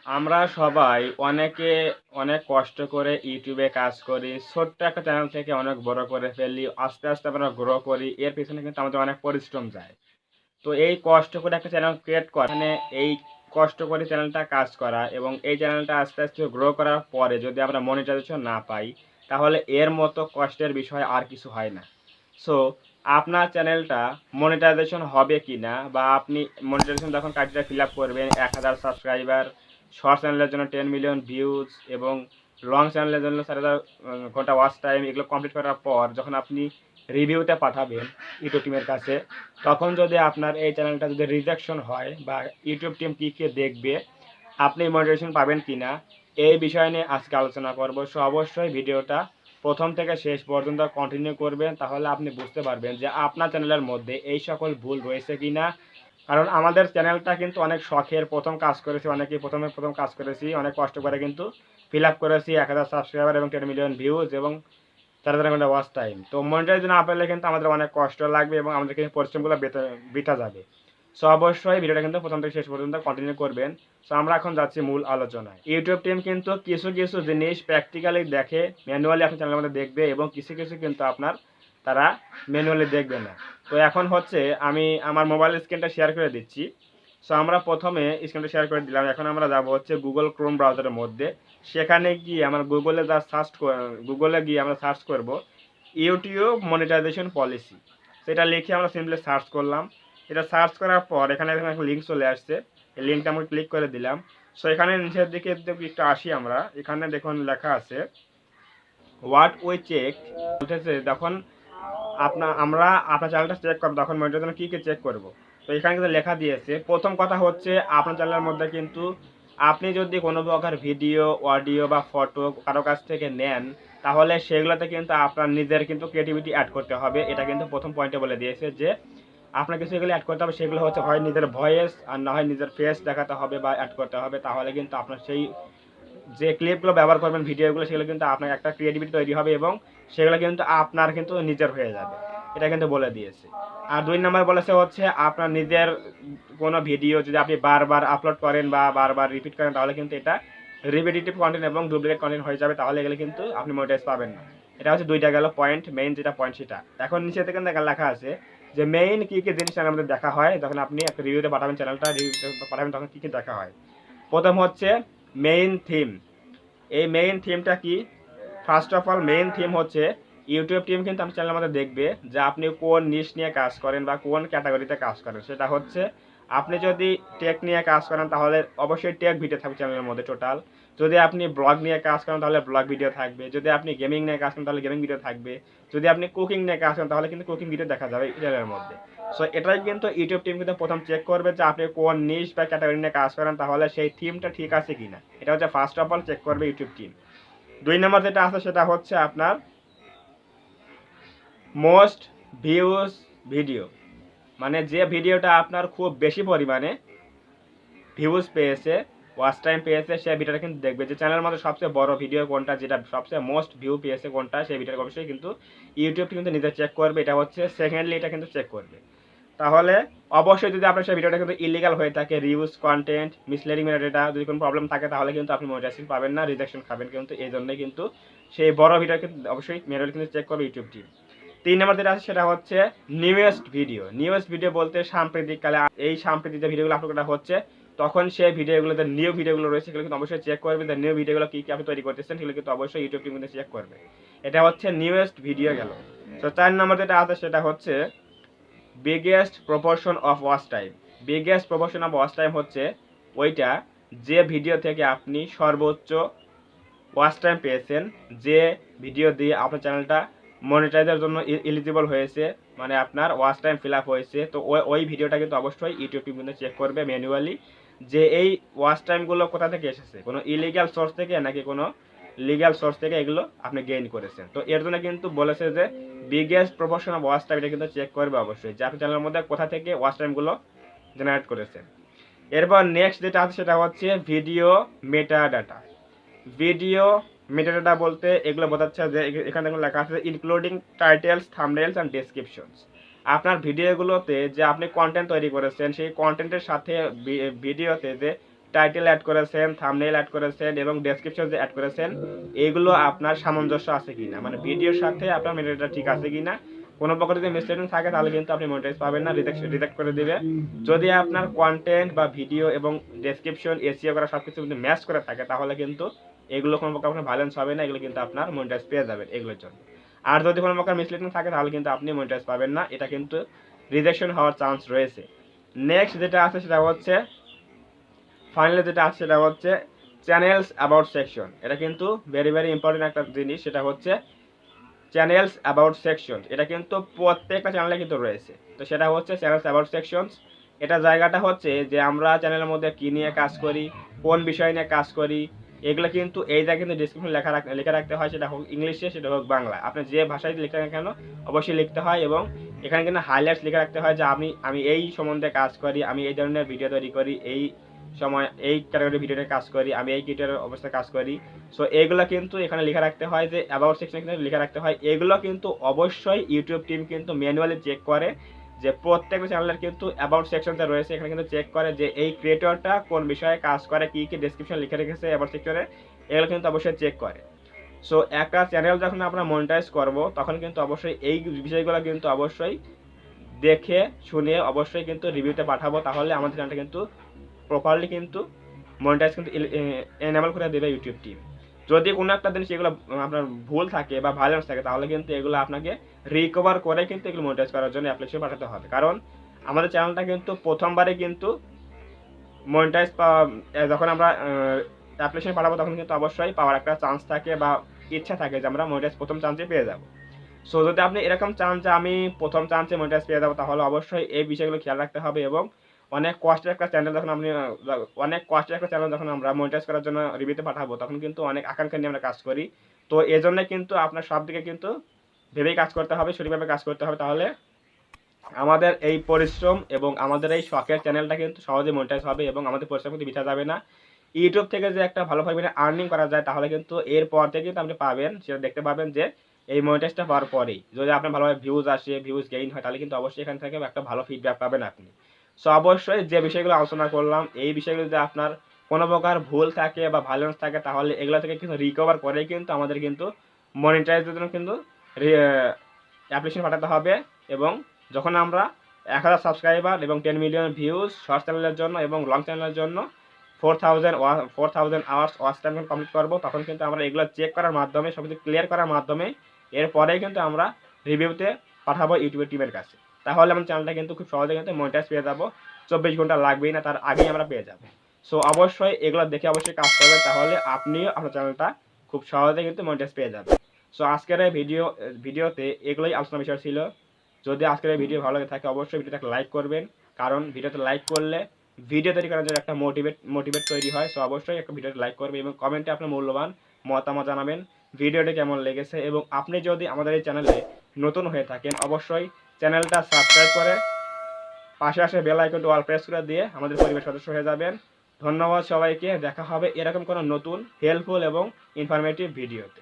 আমরা সবাই অনেক কষ্ট করে ইউটিউবে কাজ করি। ছোট্ট একটা চ্যানেল থেকে অনেক বড় করে ফেলি। আস্তে, আস্তে আমরা গ্রো করি। এর পেছনে কিন্তু আমাদের অনেক পরিশ্রম যায়। তো এই কষ্ট করে একটা চ্যানেল ক্রিয়েট করা মানে এই কষ্ট করে চ্যানেলটা কাজ করা এবং এই চ্যানেলটা আস্তে, আস্তে গ্রো করার পরে যদি আমরা মনিটাইজেশন না পাই, তাহলে এর মতো কষ্টের বিষয় আর কিছু হয় না। সো আপনার চ্যানেলটা মনিটাইজেশন হবে কিনা বা আপনি মনিটাইজেশন যখন ক্রাইটেরিয়া ফিল আপ করবেন 1000 সাবস্ক্রাইবার, শর্ট চ্যানেলের জন্য 10 মিলিয়ন ভিউজ এবং লং চ্যানেলের জন্য 4000 ঘন্টা ওয়াচ টাইম, এগুলো কমপ্লিট করার পর যখন আপনি রিভিউতে পাঠাবেন ইউটিউব টিমের কাছে, তখন যদি আপনার এই চ্যানেলটা যদি রিজেকশন হয় বা ইউটিউব টিম কী কী দেখবে, আপনি মনিটাইজেশন পাবেন কিনা, এই বিষয় নিয়ে আজকে আলোচনা করব। সো অবশ্যই ভিডিওটা প্রথম থেকে শেষ পর্যন্ত কন্টিনিউ করবেন, তাহলে আপনি বুঝতে পারবেন যে আপনার চ্যানেলের মধ্যে এই সকল ভুল রয়েছে কিনা। কারণ আমাদের চ্যানেলটা কিন্তু অনেক শখের, প্রথম কাজ করেছি, অনেকেই প্রথম কাজ করেছি, অনেক কষ্ট করে কিন্তু ফিল আপ করেছি 1000 সাবস্ক্রাইবার এবং 10 মিলিয়ন ভিউজ এবং 4000 ঘন্টা ওয়াচ টাইম। তো মনিটাইজ না পেলে কিন্তু আমাদের অনেক কষ্ট লাগবে এবং আমাদের কিন্তু পরিশ্রমগুলো বৃথা যাবে। সো অবশ্যই ভিডিওটা কিন্তু প্রথম থেকে শেষ পর্যন্ত কন্টিনিউ করবেন। সো আমরা এখন যাচ্ছি মূল আলোচনায়। ইউটিউব টিম কিন্তু কিছু কিছু জিনিস প্র্যাকটিক্যালি দেখে, ম্যানুয়ালি আপনার চ্যানেলের মধ্যে দেখবে এবং কিছু কিছু কিন্তু আপনার তারা ম্যানুয়ালি দেখবে না। তো এখন হচ্ছে আমি আমার মোবাইল স্ক্রিনটা শেয়ার করে দিচ্ছি। সো আমরা প্রথমে স্ক্রিনটা শেয়ার করে দিলাম। এখন আমরা যাব হচ্ছে গুগল ক্রোম ব্রাউজারের মধ্যে। সেখানে গিয়ে আমরা গুগলে গিয়ে আমরা সার্চ করব ইউটিউব মনিটাইজেশন পলিসি। সেটা লিখে আমরা সিম্পলি সার্চ করলাম। এটা সার্চ করার পর এখানে একটা লিঙ্ক চলে আসছে। এই লিঙ্কটা আমরা ক্লিক করে দিলাম। সো এখানে নিচের দিকে একটু আসি আমরা। এখানে দেখুন লেখা আছে হোয়াট উই চেক, বলতেছে যখন আমরা আপনার চ্যানেলটা চেক করবো তখন মনিটরের কী কী চেক করব। তো এখানে কিন্তু লেখা দিয়েছে, প্রথম কথা হচ্ছে আপনার চ্যানেলের মধ্যে কিন্তু আপনি যদি কোনো প্রকার ভিডিও, অডিও বা ফটো কারো কাছ থেকে নেন, তাহলে সেগুলোতে কিন্তু আপনার নিজের কিন্তু ক্রিয়েটিভিটি অ্যাড করতে হবে। এটা কিন্তু প্রথম পয়েন্টে বলে দিয়েছে যে আপনার কিছু এগুলো অ্যাড করতে হবে। সেগুলো হচ্ছে হয় নিজের ভয়েস আর না হয় নিজের ফেস দেখাতে হবে বা অ্যাড করতে হবে। তাহলে কিন্তু আপনার সেই যে ক্লিপগুলো ব্যবহার করবেন, ভিডিওগুলো, সেগুলো কিন্তু আপনার একটা ক্রিয়েটিভিটি তৈরি হবে এবং সেগুলো কিন্তু আপনার কিন্তু নিজের হয়ে যাবে। এটা কিন্তু বলে দিয়েছে। আর 2 নাম্বার বলেছে হচ্ছে আপনার নিজের কোনো ভিডিও যদি আপনি বারবার আপলোড করেন বা বারবার রিপিট করেন, তাহলে কিন্তু এটা রিপিটিটিভ কন্টেন্ট এবং ডুপ্লিকেট কন্টেন্ট হয়ে যাবে। তাহলে এগুলো কিন্তু আপনি মনিটাইজ পাবেন না। এটা হচ্ছে 2টা গেল পয়েন্ট, মেইন যেটা পয়েন্ট সেটা। এখন নিচে থেকে লেখা আছে যে মেইন কী কী জিনিস আমাদের দেখা হয় যখন আপনি একটা রিভিউতে পাঠাবেন, চ্যানেলটা রিভিউতে পাঠাবেন, তখন কী কী দেখা হয়। প্রথম হচ্ছে মেইন থিম। এই মেইন থিমটা কি? First of all main theme হচ্ছে ইউটিউব টিম কিন্তু আপনার চ্যানেলের মধ্যে দেখবে যে আপনি কোন নিশ নিয়ে কাজ করেন বা কোন ক্যাটাগরিতে কাজ করেন। সেটা হচ্ছে আপনি যদি টেক নিয়ে কাজ করেন তাহলে অবশ্যই টেক ভিডিও থাকবে চ্যানেলের মধ্যে টোটাল। যদি আপনি ব্লগ নিয়ে কাজ করেন তাহলে ব্লগ ভিডিও থাকবে। যদি আপনি গেমিং নিয়ে কাজ করেন তাহলে গেমিং ভিডিও থাকবে। যদি আপনি কুকিং নিয়ে কাজ করেন তাহলে কিন্তু কুকিং ভিডিও দেখা যাবে চ্যানেলের মধ্যে। সো এটাই কিন্তু ইউটিউব টিম কিন্তু প্রথম চেক করবে যে আপনি কোন নিশ বা ক্যাটাগরি নিয়ে কাজ করেন, তাহলে সেই থিমটা ঠিক আছে কিনা। এটা হচ্ছে ফার্স্ট অফ অল চেক করবে ইউটিউব টিম। 2 নম্বর যেটা আছে সেটা হচ্ছে আপনার মোস্ট ভিউজ ভিডিও, মানে যে ভিডিওটা আপনার খুব বেশি পরিমাণে ভিউজ পেয়েছে, ওয়াচ টাইম পেয়েছে, সেই ভিডিওটা কিন্তু দেখবে যে চ্যানেলের মধ্যে সবচেয়ে বড় ভিডিও কোনটা, যেটা সবচেয়ে মোস্ট ভিউ পেয়েছে কোনটা, সেই ভিডিওটা অবশ্যই কিন্তু ইউটিউব কিন্তু নিজে চেক করবে। এটা হচ্ছে সেকেন্ডলি, এটা কিন্তু চেক করবে। তাহলে অবশ্যই যদি আপনার সেই ভিডিওটা কিন্তু ইলিগাল হয়ে থাকে, রিউজ কন্টেন্ট, মিসলিডিং ডেটা, যদি কোনো প্রবলেম থাকে, তাহলে কিন্তু আপনি মনিটাইজেশন পাবেন না, রিজেকশন খাবেন। কিন্তু এই জন্যই কিন্তু সেই বড় ভিডিও কিন্তু অবশ্যই ম্যানুয়ালি কিন্তু চেক করবে ইউটিউব টিম। 3 নম্বর যেটা আছে সেটা হচ্ছে নিউয়েস্ট ভিডিও। নিউয়েস্ট ভিডিও বলতে সাম্প্রতিককালে এই সাম্প্রতিক যে ভিডিওগুলো আপলোড করা হচ্ছে, তখন সেই ভিডিওগুলো, যে নিউ ভিডিওগুলো রয়েছে, সেগুলো কিন্তু অবশ্যই চেক করবে। যে নিউ ভিডিওগুলো কী কী আপনি তৈরি করতেছেন, সেগুলো কিন্তু অবশ্যই ইউটিউব টিম কিন্তু চেক করবে। এটা হচ্ছে নিউয়েস্ট ভিডিও গেল। তো 4 নম্বর যেটা আছে সেটা হচ্ছে biggest proportion of watch time. Biggest proportion of watch time হচ্ছে ওইটা যে ভিডিও থেকে আপনি সর্বোচ্চ ওয়াচ টাইম পেয়েছেন, যে ভিডিও দিয়ে আপনার চ্যানেলটা মনিটাইজের জন্য এলিজিবল হয়েছে, মানে আপনার ওয়াচ টাইম ফিল আপ হয়েছে। তো ওই ভিডিওটা কিন্তু অবশ্যই ইউটিউব টিম কিন্তু চেক করবে ম্যানুয়ালি যে এই ওয়াচ টাইমগুলো কোথা থেকে এসেছে, কোনো ইলিগাল সোর্স থেকে নাকি কোনো লিগ্যাল সোর্স থেকে এগুলো আপনি গেইন করেছেন। তো এর জন্য কিন্তু বলেছে যে biggest proportion of watch time, এটা কিন্তু চেক করবে অবশ্যই যে আপনার চ্যানেলের মধ্যে কোথা থেকে ওয়াচ টাইমগুলো জেনারেট করেছেন। এরপর নেক্সট যেটা আছে সেটা হচ্ছে video meta data. Video metadata বলতে এগুলো বোঝাচ্ছে যে এখানে দেখুন লেখা আছে ইনক্লুডিং টাইটেলস, থাম্বনেলস অ্যান্ড ডেসক্রিপশনস। আপনার ভিডিওগুলোতে যে আপনি কন্টেন্ট তৈরি করেছেন, সেই কন্টেন্টের সাথে ভিডিওতে যে টাইটেল অ্যাড করেছেন, থাম্বনেইল অ্যাড করেছেন এবং ডেসক্রিপশন যে অ্যাড করেছেন এইগুলো আপনার সামঞ্জস্য আছে কিনা, মানে ভিডিওর সাথে আপনার মেটাটা ঠিক আছে কিনা। কোনো প্রকার যদি মিসলিডিং থাকে তাহলে কিন্তু আপনি মনিটাইজ পাবেন না, রিজেক্ট করে দিবে। যদি আপনার কন্টেন্ট বা ভিডিও এবং ডেসক্রিপশন এসইও করা সবকিছু যদি ম্যাচ করে থাকে তাহলে কিন্তু এগুলো কোনো প্রকার আপনার ভায়োলেন্স হবে না, এগুলো কিন্তু আপনার মনিটাইজ পেয়ে যাবেন এগুলোর জন্য। আর যদি কোনো প্রকার মিসলিডিং থাকে তাহলে কিন্তু আপনি মনিটাইজ পাবেন না, এটা কিন্তু রিজেকশন হওয়ার চান্স রয়েছে। নেক্সট যেটা আছে সেটা হচ্ছে ফাইনালি যেটা আছে সেটা হচ্ছে চ্যানেলস অ্যাবাউট সেকশন। এটা কিন্তু ভেরি ভেরি ইম্পর্টেন্ট একটা জিনিস, সেটা হচ্ছে চ্যানেলস অ্যাবাউট সেকশন। এটা কিন্তু প্রত্যেকটা চ্যানেলে কিন্তু রয়েছে। তো সেটা হচ্ছে চ্যানেলস অ্যাবাউট সেকশনস। এটা জায়গাটা হচ্ছে যে আমরা চ্যানেলের মধ্যে কী নিয়ে কাজ করি, কোন বিষয় নিয়ে কাজ করি, এগুলো কিন্তু এই জায়গায় কিন্তু ডিসক্রিপশন লেখা রাখতে হয়, সেটা হোক ইংলিশে সেটা হোক বাংলা, আপনি যে ভাষায় লিখতে না কেন অবশ্যই লিখতে হয়। এবং এখানে কিন্তু হাইলাইটস লিখে রাখতে হয় যে আমি এই সম্বন্ধে কাজ করি, আমি এই ধরনের ভিডিও তৈরি করি, এই সময় এই ক্যাটাগরি ভিডিওতে কাজ করি, আমি এই ক্যাটাগরি অবস্থায় কাজ করি। সো এইগুলো কিন্তু এখানে লিখে রাখতে হয়, যে অ্যাবাউট সেকশনে কিন্তু লিখে রাখতে হয়। এগুলো কিন্তু অবশ্যই ইউটিউব টিম কিন্তু ম্যানুয়ালি চেক করে, যে প্রত্যেকটা চ্যানেলের কিন্তু অ্যাবাউট সেকশনটা রয়েছে, এখানে কিন্তু চেক করে যে এই ক্রিয়েটরটা কোন বিষয়ে কাজ করে, কী কী ডেসক্রিপশন লিখে রেখেছে অ্যাবাউট সেকশনে, এগুলো কিন্তু অবশ্যই চেক করে। সো একটা চ্যানেল যখন আমরা মনিটাইজ করব তখন কিন্তু অবশ্যই এই বিষয়গুলো কিন্তু অবশ্যই দেখে শুনে অবশ্যই কিন্তু রিভিউতে পাঠাবো, তাহলে আমাদের চ্যানেলটা কিন্তু প্রপারলি কিন্তু মনিটাইজ কিন্তু এনেবল করে দেবে ইউটিউব টিম। যদি কোনো একটা জিনিস এগুলো আপনার ভুল থাকে বা ভায়োলেন্স থাকে তাহলে কিন্তু এগুলো আপনাকে রিকভার করে কিন্তু এগুলো মনিটাইজ করার জন্য অ্যাপ্লিকেশন পাঠাতে হবে। কারণ আমাদের চ্যানেলটা কিন্তু প্রথমবারে কিন্তু মনিটাইজ যখন আমরা অ্যাপ্লিকেশন পাঠাবো তখন কিন্তু অবশ্যই পাওয়ার একটা চান্স থাকে বা ইচ্ছা থাকে যে আমরা মনিটাইজ প্রথম চান্সে পেয়ে যাবো। সো যদি আপনি এরকম চান যে আমি প্রথম চান্সে মনিটাইজ পেয়ে যাবো তাহলে অবশ্যই এই বিষয়গুলো খেয়াল রাখতে হবে। এবং অনেক কষ্টের একটা চ্যানেল যখন আমরা মনিটাইজ করার জন্য রিভিউতে পাঠাবো তখন কিন্তু অনেক আকাঙ্ক্ষা নিয়ে আমরা কাজ করি। তো এজন্য কিন্তু আপনার সব দিকে কিন্তু ভেবেই কাজ করতে হবে, সঠিকভাবে কাজ করতে হবে, তাহলে আমাদের এই পরিশ্রম এবং আমাদের এই শখের চ্যানেলটা কিন্তু সহজে মনিটাইজ হবে এবং আমাদের পরিশ্রম কিন্তু বৃথা যাবে না। ইউটিউব থেকে যে একটা ভালো পরিমাণে আর্নিং করা যায় তাহলে কিন্তু এরপর থেকে কিন্তু আপনি পাবেন, সেটা দেখতে পাবেন যে এই মনিটাইজটা পাওয়ার পরেই যদি আপনার ভালোভাবে ভিউজ আসে, ভিউজ গেইন হয়, তাহলে কিন্তু অবশ্যই এখান থেকে একটা ভালো ফিডব্যাক পাবেন আপনি। সো অবশ্যই যে বিষয়গুলো আলোচনা করলাম এই বিষয়গুলো যদি আপনার কোনো প্রকার ভুল থাকে বা ভায়োলেন্স থাকে তাহলে এগুলো থেকে কিন্তু রিকভার করেই কিন্তু আমাদের কিন্তু মনিটাইজের জন্য কিন্তু অ্যাপ্লিকেশন পাঠাতে হবে। এবং যখন আমরা 1000 সাবস্ক্রাইবার এবং 10 মিলিয়ন ভিউজ শর্ট চ্যানেলের জন্য এবং লং চ্যানেলের জন্য 4000 আওয়ার্স ওয়াচ টাইম কমপ্লিট করবো তখন কিন্তু আমরা এগুলো চেক করার মাধ্যমে সব কিছু ক্লিয়ার করার মাধ্যমে এরপরেই কিন্তু আমরা রিভিউতে পাঠাবো ইউটিউবের টিমের কাছে। তাহলে আমার চ্যানেলটা কিন্তু খুব সহজে কিন্তু মনিটাইজ পেয়ে যাবো, 24 ঘন্টা লাগবেই না, তার আগেই আমরা পেয়ে যাবো। সো অবশ্যই এগুলো দেখে অবশ্যই কাজ করবেন, তাহলে আপনিও আপনার চ্যানেলটা খুব সহজে কিন্তু মনিটাইজ পেয়ে যাবেন। সো আজকের এই ভিডিওতে এগুলোই আলোচনা বিষয় ছিল। যদি আজকের এই ভিডিও ভালো লাগে থাকে অবশ্যই ভিডিওটাকে লাইক করবেন, কারণ ভিডিওতে লাইক করলে ভিডিও তৈরি করার জন্য একটা মোটিভেট তৈরি হয়। সো অবশ্যই একটা ভিডিওতে লাইক করবেন এবং কমেন্টে আপনার মূল্যবান মতামত জানাবেন ভিডিওটি কেমন লেগেছে। এবং আপনি যদি আমাদের এই চ্যানেলে নতুন হয়ে থাকেন অবশ্যই চ্যানেলটা সাবস্ক্রাইব করে পাশে আসে বেল আইকনটি অল প্রেস করে দিয়ে আমাদের পরিবারের সদস্য হয়ে যাবেন। ধন্যবাদ সবাইকে, দেখা হবে এরকম কোনো নতুন হেল্পফুল এবং ইনফরমেটিভ ভিডিওতে।